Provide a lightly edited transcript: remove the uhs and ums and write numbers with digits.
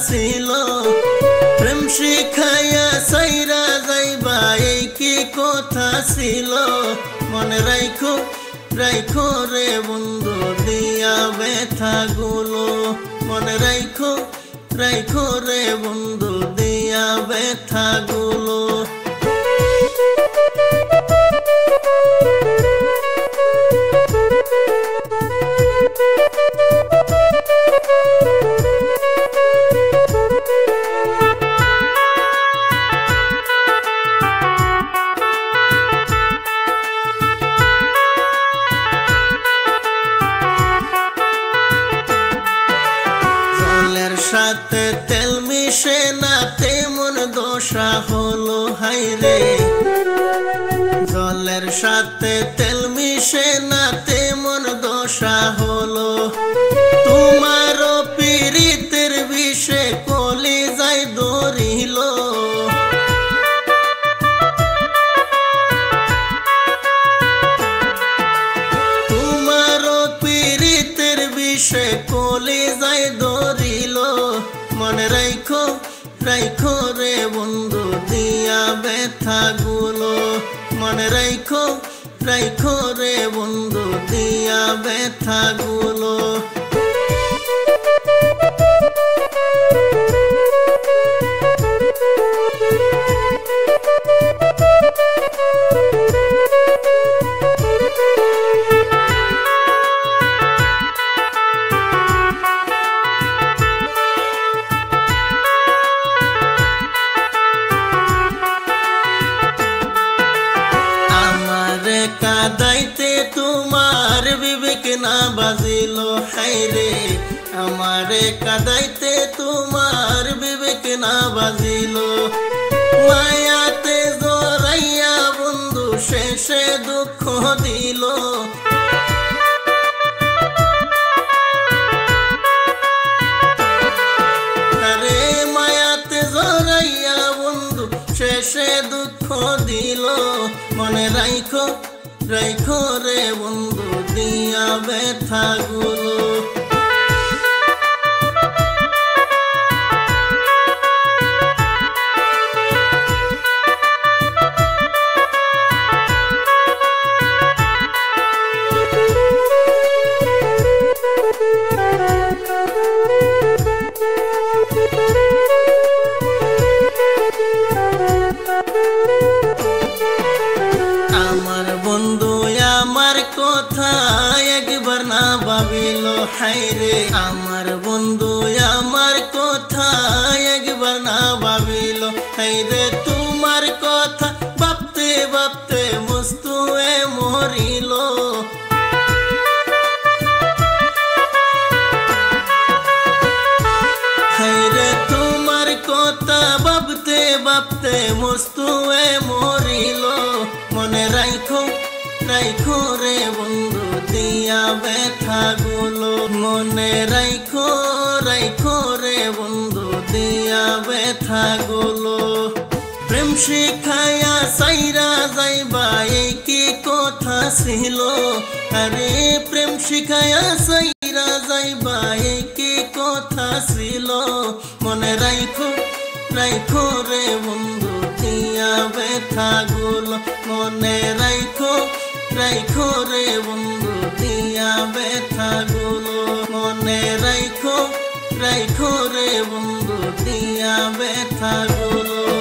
ছিল প্রেম শিখাইয়া সাইরা যাইবা এই কি কথা ছিল মনে রাখো রাখো রে বন্ধু দিয়া ব্যথাগুলো মনে রাখো রাখো রে বন্ধু দিয়া ব্যথাগুলো সাথে তেল মিশে না তেমন দশা হলো হাইরে জলের সাথে তেল মিশে না তেমন দশা হলো তোমার পীড়িতের বিষে কলিজায় ধরিল তোমার পীড়িতের বিষে কলিজায় ধরিল মনে রাখো রাখো রে বন্ধু দিয়া ব্যথাগুলো মনে রাখো রাখো রে বন্ধু দিয়া ব্যথাগুলো কাদাইতে তোমার বিবেক না বাজিল হাইরে আমারে কাদাইতে তোমার বিবেক না বাজিল মায়াতে জড়াইয়া বন্ধু শেষে দুঃখ দিল আরে মায়াতে জড়াইয়া বন্ধু শেষে দুঃখ দিল মনে রাখো রাখো রে বন্ধু দিয়া ব্যথাগুলো আমার বন্ধু আমার কথা একবার না ভাবিল হাইরে আমার বন্ধু আমার কথা একবার না ভাবিল হাইরে তোমার কথা ভাবতে ভাবতে মস্তু মরিল হাইরে তোমার কথা ভাবতে ভাবতে মস্তু মরিল মনে রাখো রাখো রে বন্ধু দিয়া ব্যথাগুলো মনে রাখো রাখো রে বন্ধু দিয়া ব্যথাগুলো প্রেম শিখাইয়া সাইরা যাইবা এই কি কথা ছিল আরে প্রেম শিখাইয়া সাইরা যাইবা এই কি কথা ছিল মনে রাখো রাখো রে বন্ধু দিয়া ব্যথাগুলো মনে রাখো রাখো রে বন্ধু দিয়া ব্যথাগুলো মনে রাখো রাখো রে বন্ধু দিয়া ব্যথাগুলো